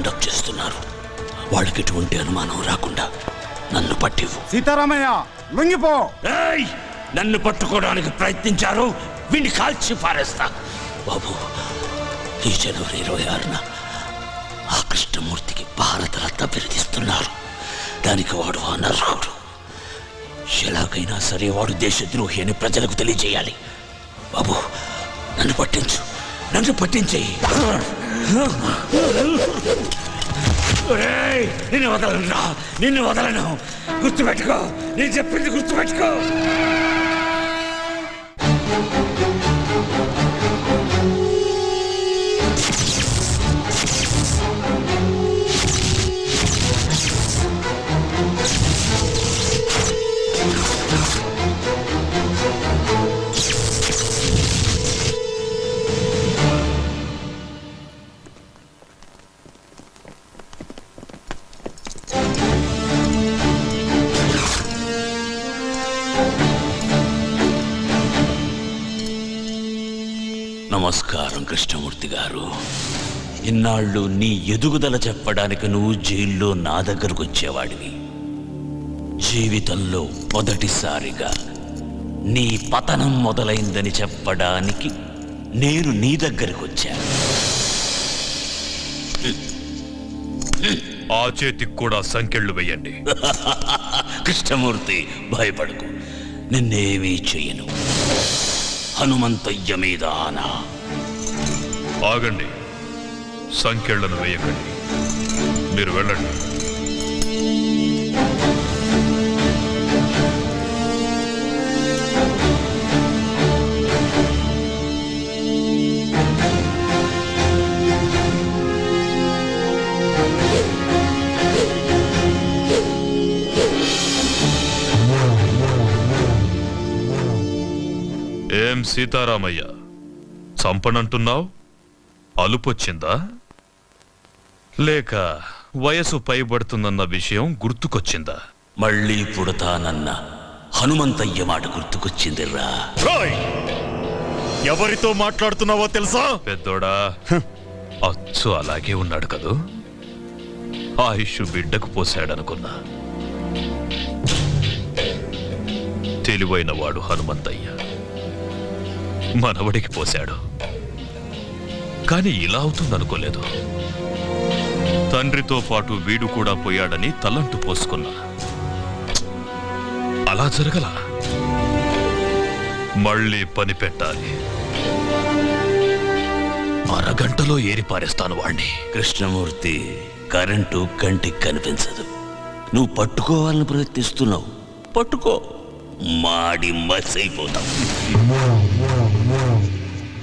Attack చేస్తున్నారు. వాళ్ళకి ఎటువంటి అనుమానం రాకుండా నన్ను పట్టివు. సీతారామయ్య లొంగిపో. నన్ను పట్టుకోవడానికి ప్రయత్నించారు, వీడిని కాల్చి పారేస్తా. బాబు, ఈ జనవరి 26న ఆ కృష్ణమూర్తికి భారతరత్న బిరుదిస్తున్నారు. దానికి వాడు అనర్హుడు. ఎలాగైనా సరే వాడు దేశద్రోహి అని ప్రజలకు తెలియజేయాలి. బాబు, నన్ను పట్టించు, నన్ను పట్టించేయి. నిన్ను వదలను రా, నిన్ను వదలను. గుర్తుపెట్టుకో, నేను చెప్పింది గుర్తుపెట్టుకో. నమస్కారం కృష్ణమూర్తి గారు. ఇన్నాళ్ళు నీ ఎదుగుదల చెప్పడానికి నువ్వు జైల్లో నా దగ్గరకు వచ్చేవాడివి. జీవితంలో మొదటిసారిగా నీ పతనం మొదలైందని చెప్పడానికి నేను నీ దగ్గరకు వచ్చాను. ఆ చేతికి కూడా సంకెళ్ళు వేయండి. కృష్ణమూర్తి, భయపడకు, నిన్నేమీ చెయ్యను. హనుమంతయ్య మీద ఆనా. ఆగండి, సంకెళ్లను వేయకండి. మీరు వెళ్ళండి. ఏం సీతారామయ్య, చంపనంటున్నావు? అలుపొచ్చిందా? లేక వయసు పైబడుతుందన్న విషయం గుర్తుకొచ్చిందా? మళ్ళీ పుడతానన్న హనుమంతయ్య మాట గుర్తుకొచ్చిందిరా. ఎవరితో మాట్లాడుతున్నావో తెలుసా? పెద్దోడా, అచ్చు అలాగే ఉన్నాడు కదూ. ఆయుష్ బిడ్డకు పోశాడనుకున్నా. తెలివైన వాడు హనుమంతయ్య మనవడికి పోశాడు. కాని ఇలా అవుతుందనుకోలేదు. తండ్రితో పాటు వీడు కూడా పోయాడని తలంటు పోసుకున్నా. అలా జరగల. మళ్ళీ పని పెట్టాలి. అరగంటలో ఏరిపారేస్తాను వాణ్ణి. కృష్ణమూర్తి, కరెంటు కంటికి కనిపించదు. నువ్వు పట్టుకోవాలని ప్రయత్నిస్తున్నావు. పట్టుకో, మాడి మసైపోతావు.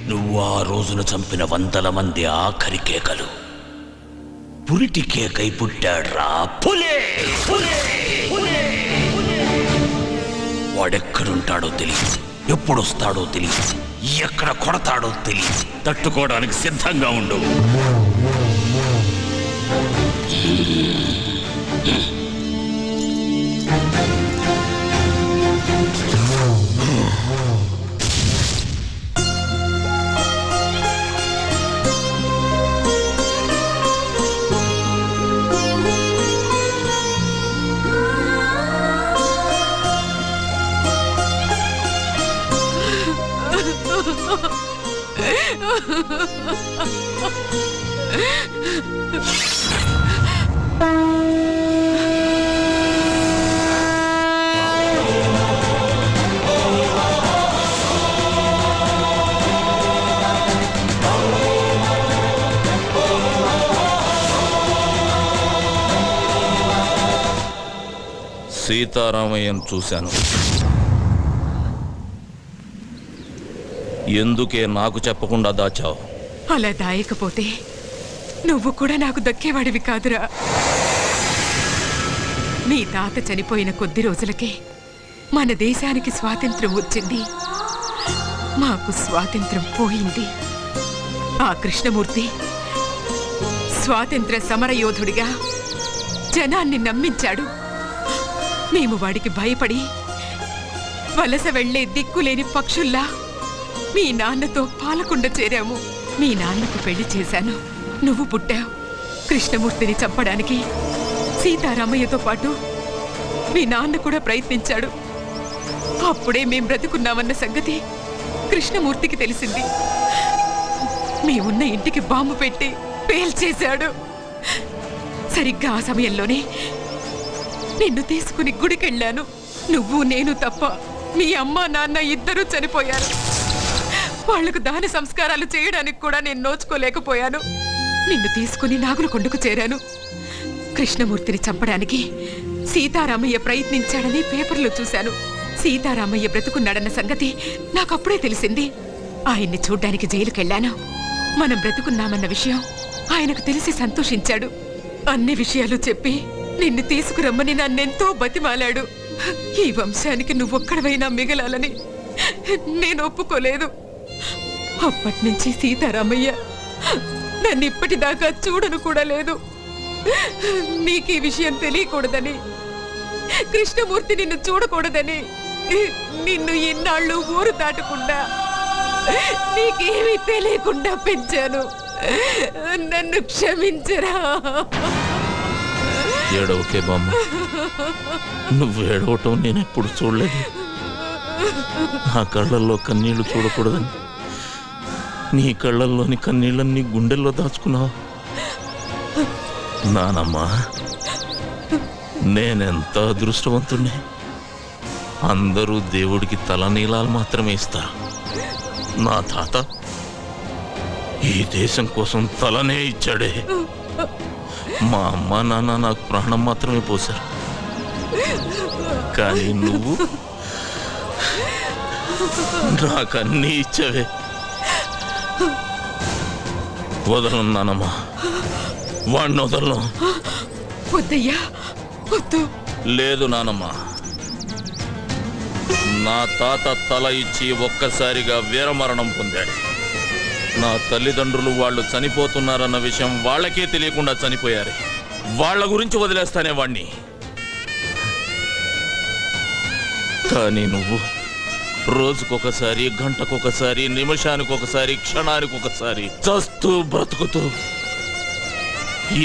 నువ్వు ఆ రోజున చంపిన 100 మంది ఆఖరి కేకలు పురిటి కేకై పుట్టాడ్రా. పులే వాడెక్కడుంటాడో తెలియదు, ఎప్పుడొస్తాడో తెలియదు, ఎక్కడ కొడతాడో తెలియదు. తట్టుకోవడానికి సిద్ధంగా ఉండు. సీతారామయ్యను చూశాను. ఎందుకే నాకు చెప్పకుండా దాచావు? అలా దాయకపోతే నువ్వు కూడా నాకు దక్కేవాడివి కాదురా. మీ తాత చనిపోయిన కొద్ది రోజులకే మన దేశానికి స్వాతంత్రం వచ్చింది. మాకు స్వాతంత్రం పోయింది. ఆ కృష్ణమూర్తి స్వాతంత్ర సమరయోధుడిగా జనాన్ని నమ్మించాడు. మేము వాడికి భయపడి వలస వెళ్లే దిక్కులేని పక్షుల్లా మీ నాన్నతో పాలకొండ చేరాము. మీ నాన్నకు పెళ్లి చేశాను. నువ్వు పుట్టావు. కృష్ణమూర్తిని చంపడానికి సీతారామయ్యతో పాటు మీ నాన్న కూడా ప్రయత్నించాడు. అప్పుడే మేం బ్రతుకున్నామన్న సంగతి కృష్ణమూర్తికి తెలిసింది. మేమున్న ఇంటికి బాంబు పెట్టి పేల్చేశాడు. సరిగ్గా ఆ సమయంలోనే నిన్ను తీసుకుని గుడికెళ్ళాను. నువ్వు నేను తప్ప మీ అమ్మ నాన్న ఇద్దరూ చనిపోయారు. వాళ్లకు దాన సంస్కారాలు చేయడానికి కూడా నేను నోచుకోలేకపోయాను. నిన్ను తీసుకుని నాగులకొండకు చేరాను. కృష్ణమూర్తిని చంపడానికి సీతారామయ్య ప్రయత్నించాడని పేపర్లో చూశాను. సీతారామయ్య బ్రతుకున్నాడన్న సంగతి నాకప్పుడే తెలిసింది. ఆయన్ని చూడ్డానికి జైలుకెళ్ళాను. మనం బ్రతుకున్నామన్న విషయం ఆయనకు తెలిసి సంతోషించాడు. అన్ని విషయాలు చెప్పి నిన్ను తీసుకురమ్మని నన్నెంతో బతిమాలాడు. ఈ వంశానికి నువ్వొక్కడవైనా మిగలాలని నేను ఒప్పుకోలేదు. అప్పటినుంచి సీతారామయ్య నన్ను ఇప్పటిదాకా చూడను కూడా లేదు. నీకు ఈ విషయం తెలియకూడదని, కృష్ణమూర్తి నిన్ను చూడకూడదని నిన్ను ఇన్నాళ్ళు ఊరు దాటకుండా నీకేమీ తెలియకుండా పెంచాను. నన్ను క్షమించరా. ఏడవకే బామ్మ, నువ్వు ఏడవటం నేను ఎప్పుడు చూడలేదు. నా కళ్ళల్లో కన్నీళ్లు చూడకూడదని నీ కళ్ళల్లోని కన్నీళ్ళని గుండెల్లో దాచుకున్నావు. నానమ్మా, నేనెంత అదృష్టవంతుణ్ణి. అందరూ దేవుడికి తలనీలాలు మాత్రమే ఇస్తారు. నా తాత ఈ దేశం కోసం తలనే ఇచ్చాడే. మా అమ్మ నాన్న నాకు ప్రాణం మాత్రమే పోశారు. కానీ నువ్వు నాకన్నీ ఇచ్చావే. వదలను నానమ్మా, వాడిని వదలను. వద్దయ్యా, వద్దు. లేదు నానమ్మా, నా తాత తల ఇచ్చి ఒక్కసారిగా వీరమరణం పొందాడు. నా తల్లిదండ్రులు వాళ్ళు చనిపోతున్నారన్న విషయం వాళ్ళకే తెలియకుండా చనిపోయారు. వాళ్ళ గురించి వదిలేస్తానే వాణ్ణి. కానీ నువ్వు రోజుకొకసారి, గంటకొకసారి, నిమిషానికొకసారి, క్షణానికొకసారి చస్తూ బ్రతుకుతూ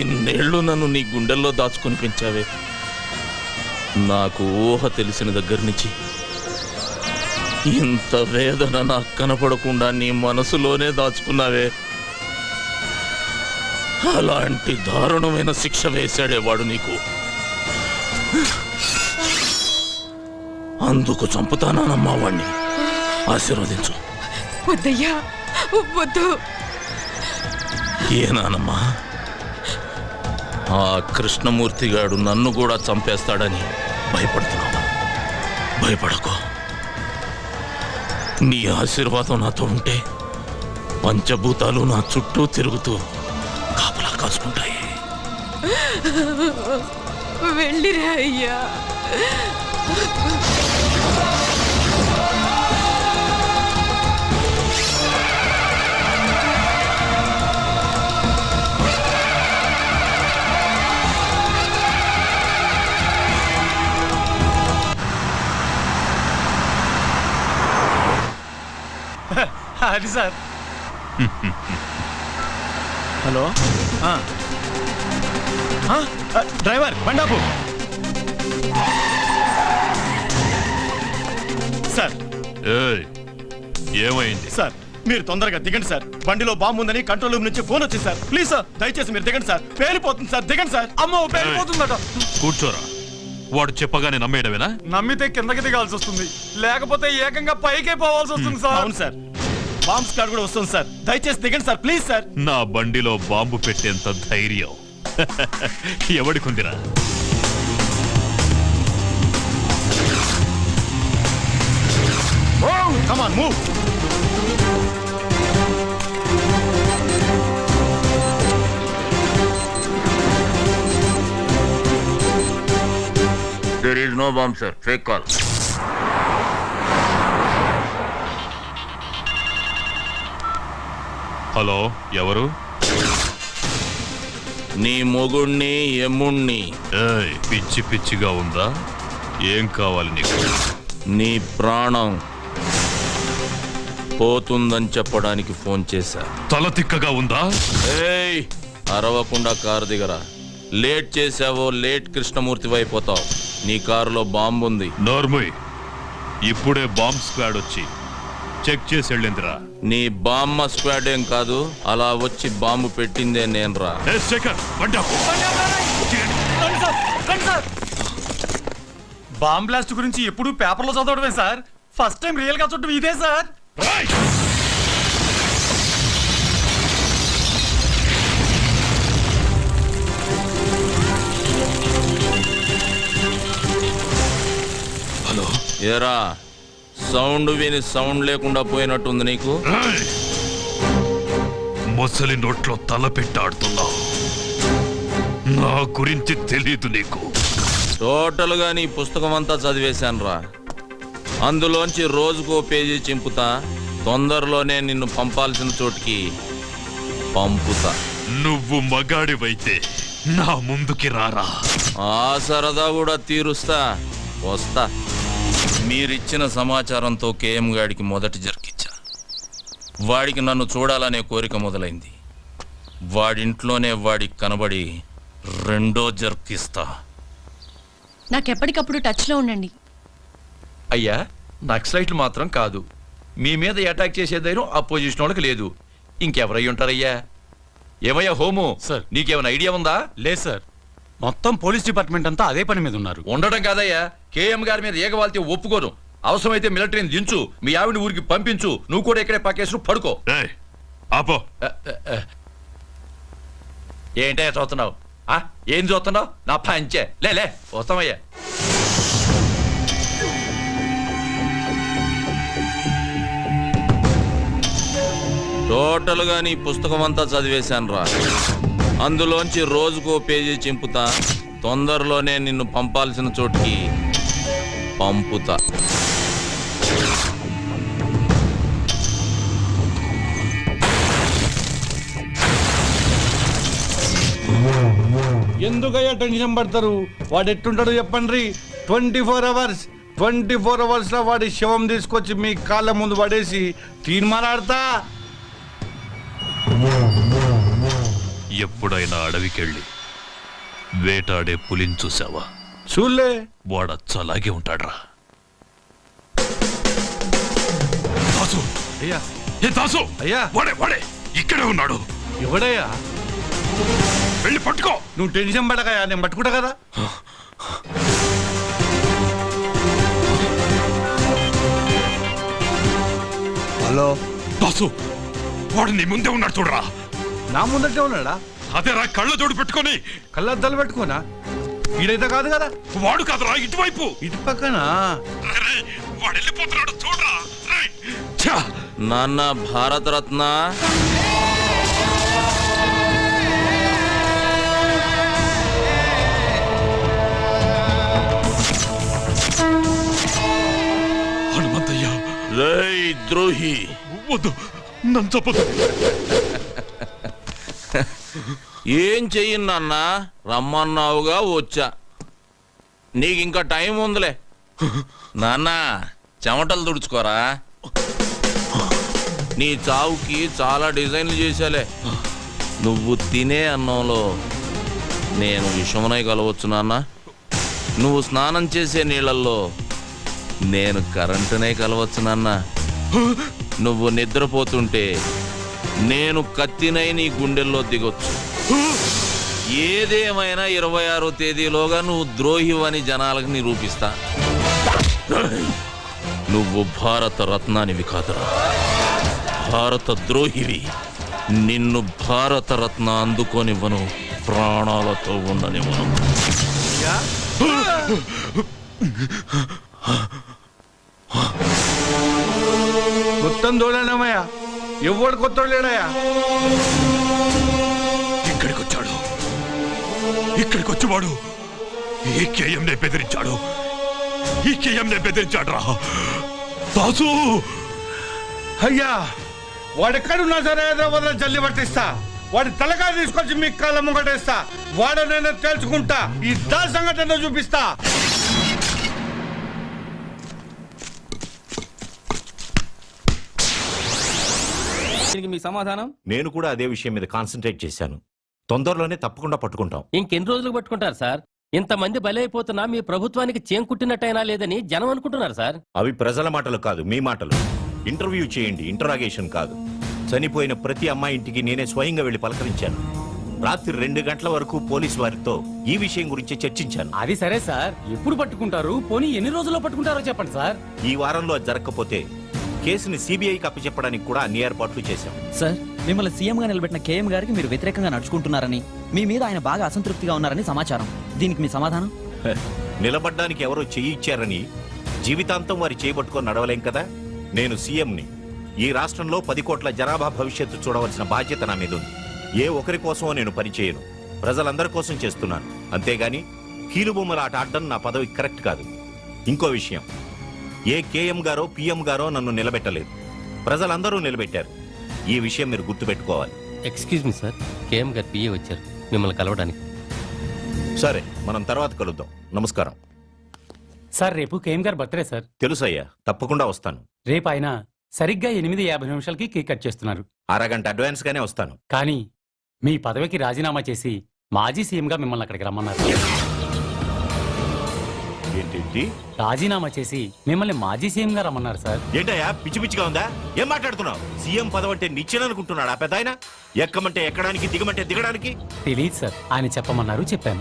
ఇన్నేళ్లు నన్ను నీ గుండెల్లో దాచుకుని పెంచావే. నాకు ఊహ తెలిసిన దగ్గర నుంచి ఇంత వేదన నాకు కనపడకుండా నీ మనసులోనే దాచుకున్నావే. అలాంటి దారుణమైన శిక్ష వేశాడేవాడు నీకు. అందుకు చంపుతానమ్మా వాణ్ణి. ఆశీర్వదించు. వద్దయ్యా, వద్దు. ఏనానమ్మా, ఆ కృష్ణమూర్తిగాడు నన్ను కూడా చంపేస్తాడని భయపడుతున్నావా? భయపడకు. నీ ఆశీర్వాదం నాతో ఉంటే పంచభూతాలు నా చుట్టూ తిరుగుతూ కాపలా కాసుకుంటాయి. వెళ్ళిరా అయ్యా. అది సార్. హలో, డ్రైవర్ బండాపు సార్. ఏయ్, ఏమైంది? సార్ మీరు తొందరగా దిగండి సార్. బండిలో బాంబు ఉందని కంట్రోల్ రూమ్ నుంచి ఫోన్ వచ్చింది సార్. ప్లీజ్ సార్, దయచేసి మీరు దిగండి సార్. పేలిపోతుంది సార్, దిగండి సార్. అమ్మో, పేలిపోతుందట. కూర్చోరా. వాడు చెప్పగానే నమ్మేయడమేనా? నమ్మితే కిందకి దిగాల్సి వస్తుంది, లేకపోతే ఏకంగా పైకే పోవాల్సి వస్తుంది సార్. అవును సార్, బాంబ్ స్క్వాడ్ కూడా వస్తుంది సార్. దయచేసి దిగండి సార్, ప్లీజ్ సార్. నా బండిలో బాంబు పెట్టేంత ధైర్యం ఎవడికుందిరా? Come on, move. There is no bomb, sir. Fake call. Hello, ఎవరు? నీ మొగుణ్ణి, ఎమ్ముణ్ణి. ఏయ్, పిచ్చి పిచ్చిగా ఉందా? ఏం కావాలి నీకు? నీ ప్రాణం పోతుందని చెప్పడానికి ఫోన్ చేశా. తల తిక్కగా ఉందా? ఏయ్, అరవకుండా కారు దిగరా. లేట్ చేసావో లేట్ కృష్ణమూర్తి అయిపోతావు. నీ కారులో బాంబు ఉంది. నోర్ముయ్, ఇప్పుడే బాంబ్ స్క్వాడ్ వచ్చి చెక్ చేసి వెళ్ళిందిరా. నీ బామ్మ స్క్వాడ్ ఏం కాదు, అలా వచ్చి బాంబు పెట్టిందే నేనురా. ఏ శేఖర్, బండి ఆపు. బాంబ్ బ్లాస్ట్ గురించి ఎప్పుడు పేపర్లో చదవడమే సార్. ఫస్ట్ టైం రియల్ గా చూడటం ఇదే సార్. రైట్. హలో. ఏరా, సౌండ్ విని సౌండ్ లేకుండా పోయినట్టుంది నీకు. రేయ్! మొసలి నోట్లో తల పెట్టాడుతున్నావు. నా గురించి తెలీదు నీకు. టోటల్ గా నీ పుస్తకం అంతా చదివేశానురా. అందులోంచి రోజుకో పేజీ చింపుతా. తొందరలోనే నిన్ను పంపాల్సిన చోటికి పంపుతా. నువ్వు మగాడివైతే నా ముందుకి రారా. ఆ సరదా కూడా తీరుస్తా. వస్తా. మీరిచ్చిన సమాచారంతో కేఎం గాడికి మొదటి జర్కిచ్చా. వాడికి నన్ను చూడాలనే కోరిక మొదలైంది. వాడింట్లోనే వాడికి కనబడి రెండో జర్కిస్తా. నాకెప్పటికప్పుడు టచ్లో ఉండండి. అయ్యా, నక్సలైట్లు మాత్రం కాదు, మీ మీద అటాక్ చేసే ధైర్యం అపోజిషన్ వాళ్ళకి లేదు. ఇంకెవరై ఉంటారయ్యా? ఏమయ్యా హోము, సార్. నీకేమైనా ఐడియా ఉందా? లేదు సార్, మొత్తం పోలీస్ డిపార్ట్మెంట్ అంతా అదే పని మీద ఉన్నారు. ఉండడం కాదయ్యా, కేఎం గారి మీద ఏగవాల్తే ఒప్పుకోను. అవసరమైతే మిలిటరీని దించు, మీ ఆవిడ ఊరికి పంపించు, నువ్వు కూడా ఇక్కడే పక్కేసు పడుకో. ఏయ్, ఆపో. ఏంటయ్యా చూస్తున్నావు? ఏం చూస్తున్నావు? నా పంచే లే వస్తామయ్యా. టోటల్ గా నీ పుస్తకం అంతా చదివేశానురా. అందులోంచి రోజుకో పేజీ చింపుతా. తొందరలోనే నిన్ను పంపాల్సిన చోటికి పంపుతా. ఎందుకయ్యా టెన్షన్ పడతారు? వాడు ఎట్టుంటాడో చెప్పండి. 24 అవర్స్ 24 అవర్స్ లో వాడి శవం తీసుకొచ్చి మీ కాళ్ళ ముందు పడేసి తీర్మానాడతా. ఎప్పుడైనా అడవికెళ్ళి వేటాడే పులిని చూసావా? చూలే. వాడచ్చలాగే ఉంటాడ్రా. దాసు, అయ్యా ఏ దాసు, అయ్యా. వాడే ఇక్కడే ఉన్నాడు. ఎవడయ్యా? వెళ్ళి పట్టుకో. నువ్వు టెన్షన్ పడకయ్యా, నేను పట్టుకుంటా కదా. హలో దాసు, వాడు నీ ముందే ఉన్నాడు చూడరా. నా ముందటే ఉన్నాడా? అదేరా, కళ్ళ జోడు పెట్టుకొని. కళ్ళద్దాలు పెట్టుకోనా? ఈడైతే కాదు కదా. వాడు కాదురా, ఇటువైపు. ఇటు పక్కన. అరే, వాడు వెళ్ళిపోతున్నాడు చూడరా. రేయ్, ఛా! నాన్న భారతరత్న, హనుమంతయ్య. రేయ్ ద్రోహి, వద్దు, నన్ను చెప్పదు. ఏం చెయ్యి నాన్న? రమ్మన్నావుగా వచ్చా. నీకు ఇంకా టైం ఉందిలే. నాన్న, చెమటలు తుడుచుకోరా. నీ చావుకి చాలా డిజైన్లు చేశాలే. నువ్వు తినే అన్నంలో నేను విషమునై కలవచ్చు నాన్న. నువ్వు స్నానం చేసే నీళ్ళల్లో నేను కరెంటునే కలవచ్చు నాన్న. నువ్వు నిద్రపోతుంటే నేను కత్తినై నీ గుండెల్లో దిగొచ్చు. ఏదేమైనా 26వ తేదీలోగా నువ్వు ద్రోహివని జనాలకు నిరూపిస్తా. నువ్వు భారత రత్నానివి కాదురా, భారత ద్రోహివి. నిన్ను భారత రత్న అందుకోనివ్వను, ప్రాణాలతో ఉండనివ్వను. మొత్తం దోడనమ్మయ్యా, ఎవడు కొత్త లేడయ్యా. ఇక్కడికి వచ్చేవాడు ఈ కేఎంనే బెదిరించాడు. ఈ కేఎంనే బెదిరించాడు రా. దాసు, అయ్యా వాడెక్కడున్నా సరే హైదరాబాద్ లో జల్లి పట్టిస్తా. వాడి తలకాయ తీసుకొచ్చి మీ కాళ్ళ ముంగటేస్తా. వాడనైనా తేల్చుకుంటా. ఈ దా సంఘటన చూపిస్తా. మీ సమాధానం? నేను కూడా అదే విషయం మీద కాన్సన్ట్రేట్ చేశాను. తొందరలోనే తప్పకుండా పట్టుకుంటాం. ఇంకెన్ని రోజులు పట్టుకుంటారు సార్? ఇంతమంది బలైపోతున్నా మీ ప్రభుత్వానికి చేంకుట్టినట్టయినా లేదని జనం అనుకుంటున్నారు సార్. అవి ప్రజల మాటలు కాదు, మీ మాటలు. ఇంటర్వ్యూ చేయండి, ఇంటరాగేషన్ కాదు. చనిపోయిన ప్రతి అమ్మాయి ఇంటికి నేనే స్వయంగా వెళ్లి పలకరించాను. రాత్రి 2 గంటల వరకు పోలీసు వారితో ఈ విషయం గురించి చర్చించాను. అది సరే సార్, ఎప్పుడు పట్టుకుంటారు? పోనీ ఎన్ని రోజుల్లో పట్టుకుంటారో చెప్పండి సార్. ఈ వారంలో అది జరగకపోతే కేసుని సిబిఐకి అప్పచెప్పడానికి కూడా అన్ని ఏర్పాట్లు చేశాం. సార్, మిమ్మల్ని సీఎంగా నిలబెట్టిన కేఎం గారికి మీరు వ్యతిరేకంగా నడుచుకుంటున్నారని, మీ మీద ఆయన బాగా అసంతృప్తిగా ఉన్నారని సమాచారం. దీనికి మీ సమాధానం? నిలబడ్డానికి ఎవరో చెయ్యి ఇచ్చారని జీవితాంతం వారి చేయబట్టుకొని నడవలేం కదా. నేను సీఎంని. ఈ రాష్ట్రంలో 10 కోట్ల జనాభా భవిష్యత్తు చూడవలసిన బాధ్యత నా మీద ఉంది. ఏ ఒకరి కోసమో నేను పనిచేయను, ప్రజలందరి కోసం చేస్తున్నాను. అంతేగాని కీలుబొమ్మల ఆట ఆడడం నా పదవి కరెక్ట్ కాదు. ఇంకో విషయం, ఏ కేఎం గారో పిఎం గారో నన్ను నిలబెట్టలేదు, ప్రజలందరూ నిలబెట్టారు. ఈ విషయం మీరు గుర్తుపెట్టుకోవాలి. ఎక్స్క్యూజ్ మీ సార్, కేఎం గారు పిఏ వచ్చారు మిమ్మల్ని కలవడానికి. సరే, మనం తర్వాత కలుద్దాం. నమస్కారం. సార్, రేపు కేఎం గారు బర్త్డే సార్. తెలుసయ్యా, తప్పకుండా వస్తాను. రేపు ఆయన సరిగ్గా 8:50 కేక్ కట్ చేస్తున్నారు. అరగంట అడ్వాన్స్ గానే వస్తాను. కానీ మీ పదవికి రాజీనామా చేసి మాజీ సీఎంగా మిమ్మల్ని అక్కడికి రమ్మన్నారు. ఏంటి? రాజీనామా చేసి మిమ్మల్ని మాజీ సీఎంగా రమ్మన్నారు సార్. ఏంటయ్యా, పిచ్చి పిచ్చిగా ఉందా? ఏం మాట్లాడుతున్నావు? సీఎం పదవి అంటే నిచ్చెననుకుంటున్నాడా పెద్ద ఆయన? ఎక్కమంటే ఎక్కడానికి, దిగమంటే దిగడానికి. తెలియదు సార్, ఆయన చెప్పమన్నారు, చెప్పాను.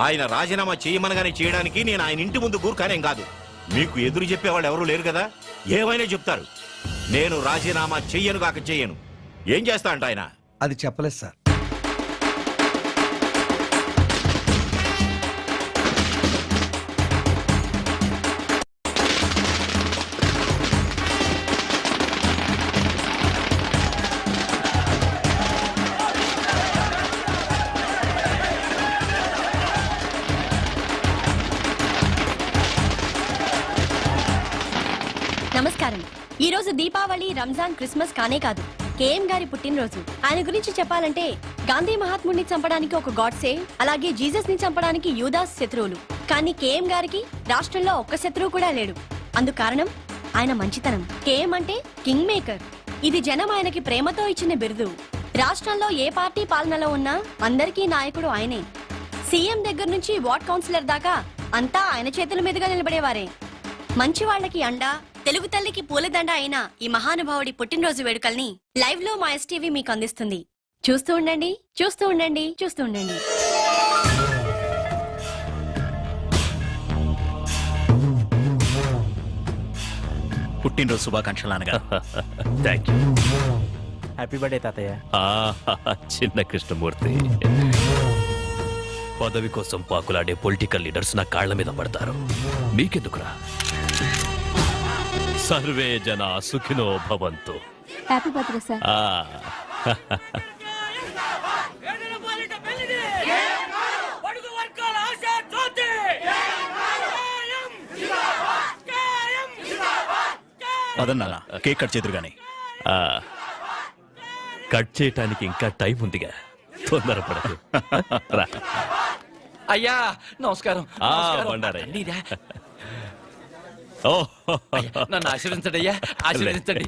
ఆయన రాజీనామా చేయమనగానే చేయడానికి నేను ఆయన ఇంటి ముందు కూరుకానేం కాదు. మీకు ఎదురు చెప్పేవాళ్ళు ఎవరూ లేరు కదా, ఏమైనా చెప్తారు. నేను రాజీనామా చెయ్యను కాక చెయ్యను. ఏం చేస్తా అంట ఆయన? అది చెప్పలేదు సార్. నమస్కారం. ఈ రోజు దీపావళి, రంజాన్, క్రిస్మస్ కానే కాదు, కేఎం గారి పుట్టినరోజు. ఆయన గురించి చెప్పాలంటే గాంధీ మహాత్ముడిని చంపడానికి ఒక గాడ్సే, అలాగే జీసస్ ని చంపడానికి యూదాస్ శత్రువులు. కానీ కేఎం గారికి రాష్ట్రంలో ఒక్క శత్రువు కూడా లేడు. అందుకు కారణం ఆయన మంచితనం. కేఎం అంటే కింగ్ మేకర్. ఇది జనం ఆయనకి ప్రేమతో ఇచ్చిన బిరుదు. రాష్ట్రంలో ఏ పార్టీ పాలనలో ఉన్నా అందరికీ నాయకుడు ఆయనే. సీఎం దగ్గర నుంచి వార్డ్ కౌన్సిలర్ దాకా అంతా ఆయన చేతుల మీదుగా నిలబడేవారే. మంచి వాళ్ళకి అండా, తెలుగు తల్లికి పూలదండ అయిన ఈ మహానుభావుడి పుట్టినరోజు వేడుకల్ని లైవ్ లో మా ఎస్టీవీ మీకు అందిస్తుంది. చూస్తూ ఉండండి, చూస్తూ ఉండండి, చూస్తూ ఉండండి. పుట్టినరోజు శుభాకాంక్షలు నాన్నగారు. Thank you. హ్యాపీ బర్త్డే తాతయ్య. చిన్న కృష్ణమూర్తి, పదవి కోసం పాకులాడే పొలిటికల్ లీడర్స్ నా కాళ్ల మీద పడతారు. మీకెందుకురా? సర్వే జన సుఖినో భవంతు. Happy birthday sir. పదన్నాన్న, కేక్ కట్ చేదురు గాని. కట్ చేయటానికి ఇంకా టైం ఉందిగా, తొందరపడదు. రా. అయ్యా నమస్కారం. బండారే. నీరా? ఓ, అయ్యా, నన్ను ఆశీర్వదించండి అయ్యా, ఆశీర్వదించండి.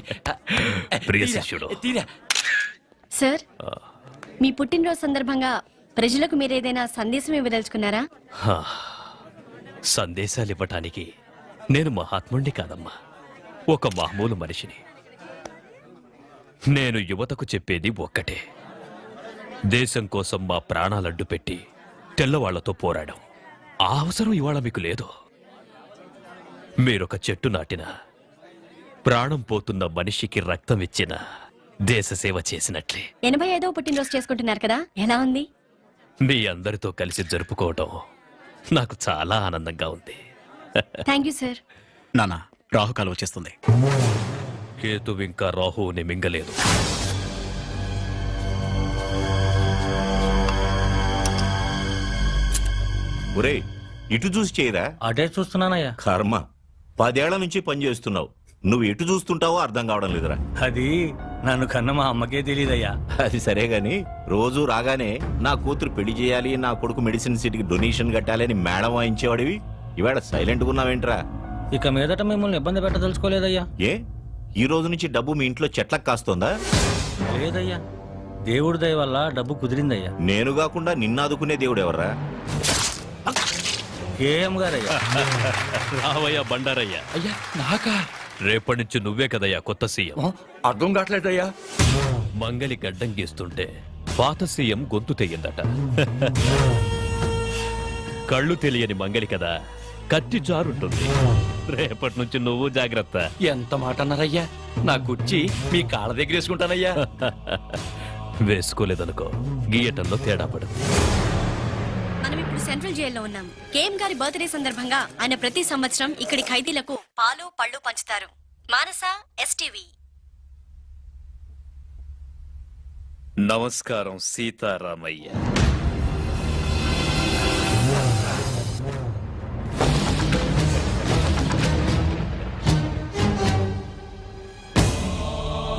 ప్రియ తీరా, శిష్యుడు. తీరా. సార్, మీ పుట్టినరోజు సందర్భంగా ప్రజలకు మీరేదైనా సందేశం ఇవ్వదలుచుకున్నారా? సందేశాలు ఇవ్వటానికి నేను మహాత్ముణ్ణి కాదమ్మా, ఒక మామూలు మనిషిని. నేను యువతకు చెప్పేది ఒక్కటే: దేశం కోసం మా ప్రాణాలడ్డు పెట్టి తెల్లవాళ్లతో పోరాడం ఆ అవసరం ఇవాళ మీకు లేదు. మీరొక చెట్టు నాటిన, ప్రాణం పోతున్న మనిషికి రక్తం ఇచ్చిన, దేశ సేవ చేసినట్లే. 85వ పుట్టినరోజు చేసుకుంటున్నారు కదా, ఎలా ఉంది? మీ అందరితో కలిసి జరుపుకోవటం నాకు చాలా ఆనందంగా ఉంది. Thank you sir. నాన్న, రాహుకాలం వచ్చేస్తుంది. కేతు ఇంకా రాహువుని మింగలేదు. ఒరే, ఇటు చూసి చేయరా? అటే చూస్తున్నానయ్యా. కర్మ, 10 ఏళ్ల నుంచి పనిచేస్తున్నావు, నువ్వు ఎటు చూస్తుంటావో అర్థం కావడం లేదురా. అది నన్ను కన్న మా అమ్మకే తెలియదయ్యా. అది సరే గాని, రోజు రాగానే నా కూతురు పెళ్లి చేయాలి, నా కొడుకు మెడిసిన్ సీట్కి డొనేషన్ కట్టాలి అని మేడం వాయించేవాడివి. ఇవాళ సైలెంట్ గా ఉన్నావేంట్రా? ఇక మీదట మిమ్మల్ని ఇబ్బంది పెట్టదలుచుకోలేదయ్యా. ఏ, ఈ రోజు నుంచి డబ్బు మీ ఇంట్లో చెట్లకు కాస్తోందా? లేదయ్యా, దేవుడి దయ వల్ల డబ్బు కుదిరిందయ్యా. నేను కాకుండా నిన్నాదుకునే దేవుడు ఎవర్రా? కేఎం గారయ్యా. రావయ్యా బండారయ్య. అయ్యా నాకా? రేపటి నుంచి నువ్వే కదయ్యా కొత్త సీఎం. అర్థం కావట్లేదయ్యా. మంగలి గడ్డం గీస్తుంటే పాత సీఎం గొంతు తెయ్యిందట. కళ్ళు తెలియని మంగలి కదా, కత్తి జారుంటుంది. రేపటి నుంచి నువ్వు జాగ్రత్త. ఎంత మాట అన్నారయ్యా? నా కుర్చీ మీ కాళ్ళ దగ్గర వేసుకుంటానయ్యా. వేసుకోలేదనుకో గీయటంలో తేడా పడుతుంది. మనం ఇప్పుడు సెంట్రల్ జైల్లో ఉన్నాం. కేఎం గారి బర్త్డే సందర్భంగా ఆయన ప్రతి సంవత్సరం ఇక్కడి ఖైదీలకు పాలు పళ్ళు పంచుతారు. మానస, ఎస్టీవీ. నమస్కారం సీతారామయ్య.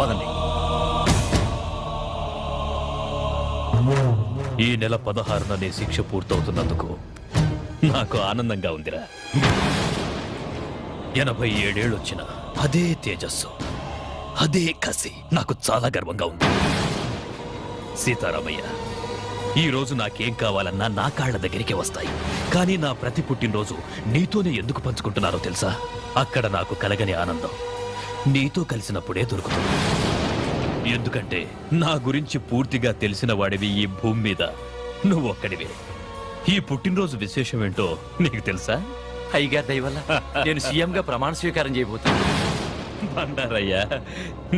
పదండి. ఈ నెల 16న నీ శిక్ష పూర్తవుతున్నందుకు నాకు ఆనందంగా ఉందిరా. 87 ఏళ్ళు వచ్చిన అదే తేజస్సు, అదే కసి నాకు చాలా గర్వంగా ఉంది. సీతారామయ్య, ఈ రోజు నాకేం కావాలన్నా నా కాళ్ల దగ్గరికి వస్తాయి. కానీ నా ప్రతి పుట్టినరోజు నీతోనే ఎందుకు పంచుకుంటున్నారో తెలుసా? అక్కడ నాకు కలగని ఆనందం నీతో కలిసినప్పుడే దొరుకుతుంది. ఎందుకంటే నా గురించి పూర్తిగా తెలిసిన వాడివి ఈ భూమి మీద నువ్వు ఒక్కడివే. ఈ పుట్టినరోజు విశేషం ఏంటో నీకు తెలుసా? అయ్యగారి దయ వల్ల నేను సీఎం గా ప్రమాణ స్వీకారం చేయబోతాను. బండారయ్యా,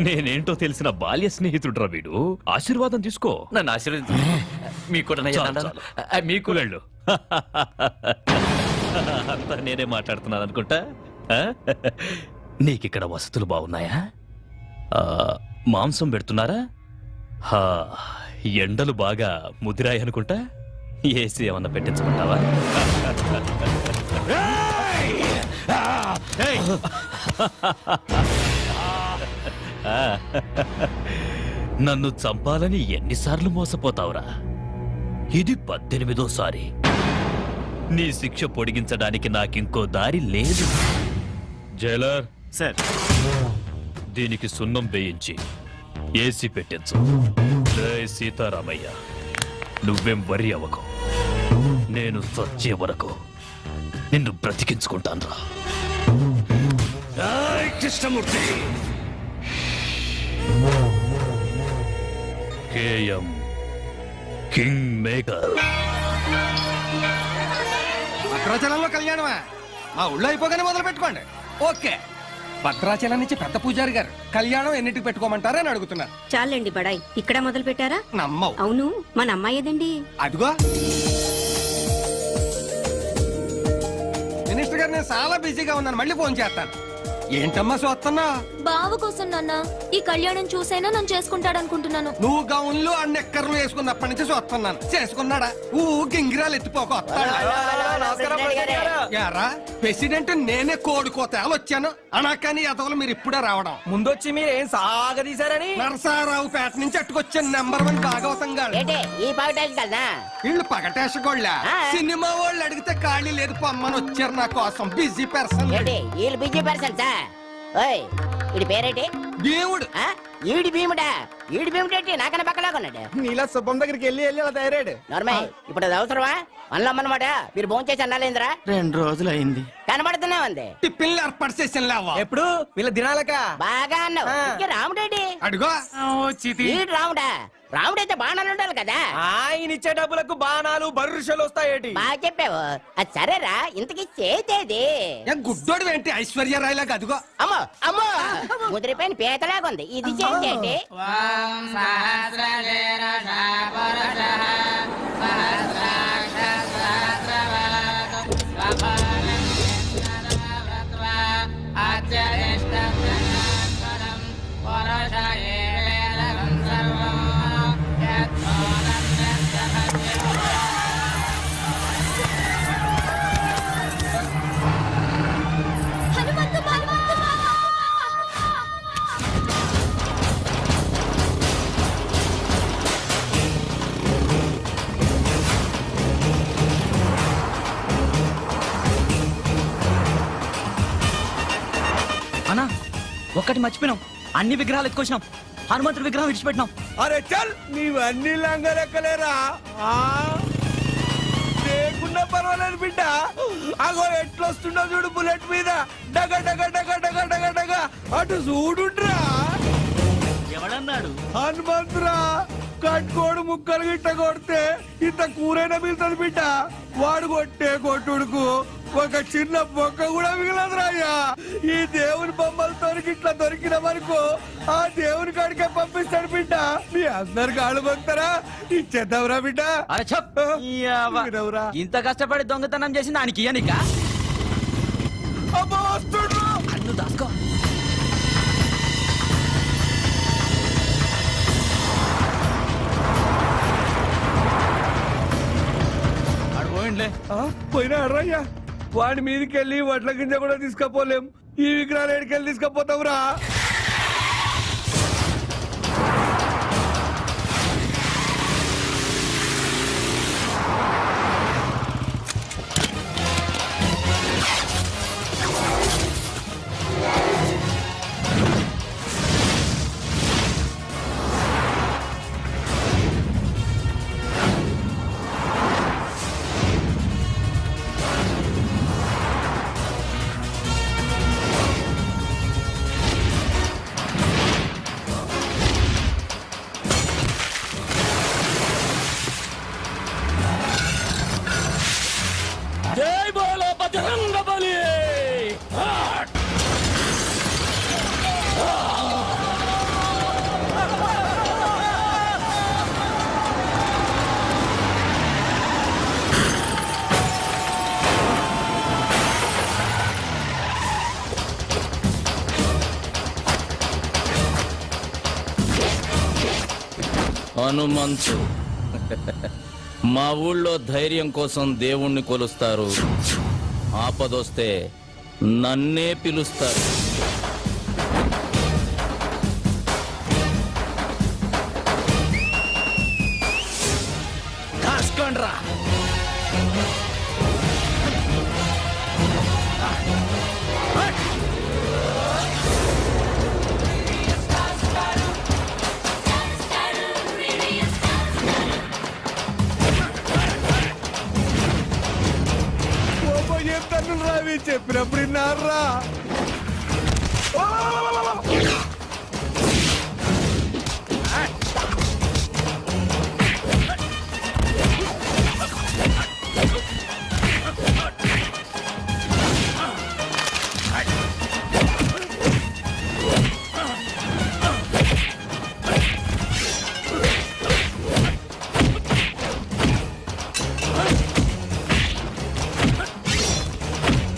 నేనేంటో తెలిసిన బాల్య స్నేహితుడురా వీడు. ఆశీర్వాదం తీసుకో. నన్ను ఆశీర్వదించు. మీకు కూడా నయ్యా చాలు, దండాలు. చాలు. మీకు వెళ్ళు. అంతా నేనే మాట్లాడుతున్నాను అనుకుంటా. ఆ? నీకిక్కడ వసతులు బాగున్నాయా? మాంసం పెడుతున్నారా? హా, ఎండలు బాగా ముదిరాయి అనుకుంటా. ఏసీ ఏమన్నా పెట్టించమంటావా? నన్ను చంపాలని ఎన్నిసార్లు మోసపోతావురా? ఇది 18వ సారి. నీ శిక్ష పొడిగించడానికి నాకింకో దారి లేదు. జైలర్ సార్, దీనికి సున్నం వేయించి ఏసీ పెట్టించు. జై సీతారామయ్య, నువ్వేం వరి అవ్వకు. నేను చచ్చే వరకు నిన్ను బ్రతికించుకుంటానురా. కృష్ణమూర్తి. KM king maker. భద్రాచలంలో కళ్యాణమా? మా ఊళ్ళో అయిపోగానే మొదలు పెట్టుకోండి. ఓకే. భద్రాచలం నుంచి పెద్ద పూజారి గారు కళ్యాణం ఎన్నిటికి పెట్టుకోమంటారని అడుగుతున్నారు. చాలండి బడాయి, ఇక్కడ మొదలు పెట్టారా? నమ్మవు. అవును, మన అమ్మాయి ఏదండి? అదిగో మినిస్టర్ గారు, నేను చాలా బిజీగా ఉన్నాను, మళ్ళీ ఫోన్ చేస్తాను. ఏంటమ్మా చూస్తున్నా? బావ కోసం నాన్న, ఈ కళ్యాణం చూసైనా నన్ను చేసుకుంటాడనుకుంటున్నాను. నువ్వు గౌన్లు ఆ నెక్కర్లు వేసుకున్నప్పటి నుంచి చూస్తున్నాను. చేసుకున్నాడా? గింగిరాలు ఎత్తిపోక యారా ప్రెసిడెంట్ నేనే కోడుకోతేలు వచ్చాను అనకాని అతలు మీరు ఇప్పుడే రావడం. ముందొచ్చి మీరు ఏం సాగదీశారని నరసారావు పేట నుంచి అట్టుకొచ్చాను. నంబర్ 1 భాగవతంగా. వీళ్ళు పగటేసగోళ్ళ సినిమా వాళ్ళు అడిగితే ఖాళీ లేదు పొమ్మని వచ్చారు నా కోసం. Busy person. ఇది పేరేటి? దేవుడు. ఈడి భీముడా? ఈడి భీముడేంటి నాకన్నా పక్కలాగా ఉన్నాడు. నీలా శుభం దగ్గరికి వెళ్ళి అలా తయారాడు. నార్మల్, ఇప్పుడు అది అవసరమా? అన్నమాట మీరు భోజనం చేసి అన్నాలేంద్రా? 2 రోజులు అయింది. కనబడుతూనే ఉంది. టిఫిన్లు ఏర్పాటు చేసిన లేవా? ఎప్పుడు వీళ్ళ దినాలక బాగా అన్నావు. ఇంకే రాముడేడి? అడుగో ఈడు రాముడా? రాముడైతే బాణాలు ఉండాలి కదా. ఆయన ఇచ్చే డబ్బులకు బాణాలు బర్రుషలు వస్తాయేటి? బాగా చెప్పావు. అది సరేరా, ఇంతకీ చేతేది? గుడ్డోడు ఏంటి ఐశ్వర్యరాయలాగా? అదిగో అమ్మో అమ్మో, ముదిరిపోయిన పీతలాగా ఉంది. ఇది చేతేటి? అన్నా ఒక్కటి మర్చిపోయినాం, అన్ని విగ్రహాలు ఎత్తుకొచ్చినాం. హనుమంతుడి విగ్రహం విడిచిపెట్టినాం. అరే చల్ నీవన్నీ లంగలెక్కలేరా లేకుండా పర్వాలేదు బిడ్డ. అగో ఎట్లొస్తుండో చూడు బుల్లెట్ మీద డగ డగ డగ డగ డగ డగ అటు చూడుండ్రా. ఎవడన్నాడు? హనుమంతురా కట్టుకోడు ముక్కలు గిట్ట కొడితే ఇంత కూరైనా మిగులుతుంది బిడ్డ. వాడు కొట్టే కొట్టుడుకు ఒక చిన్న బొక్క కూడా మిగలదురా అయ్యా. ఈ దేవుని బొమ్మలతో ఇట్లా దొరికిన వరకు ఆ దేవుని కాడికే పంపిస్తాడు బిడ్డ. మీ అందరికి ఆడుకొస్తారా ఇచ్చేద్దాంరా బిడ్డ. అరే చెప్ వినవురా. ఇంత కష్టపడి దొంగతనం చేసి దానికి ఇయ్యనిక అబ్బో వస్తుండ్రు. అన్ను దాసుకో. పోయినా అర్రయ్యా వాడి మీదకెళ్ళి వడ్ల గింజ కూడా తీసుకపోలేం. ఈ విగ్రహాలు ఎడికెళ్ళి తీసుకపోతావురా. జై బోలో బజరంగ బలి. హనుమంతు మా ఊళ్ళో ధైర్యం కోసం దేవుణ్ణి కొలుస్తారు. ఆపదొస్తే నన్నే పిలుస్తారు. కాసుకోండ్రా. చెప్తాను రావి చెప్పినప్పుడు విన్నారా.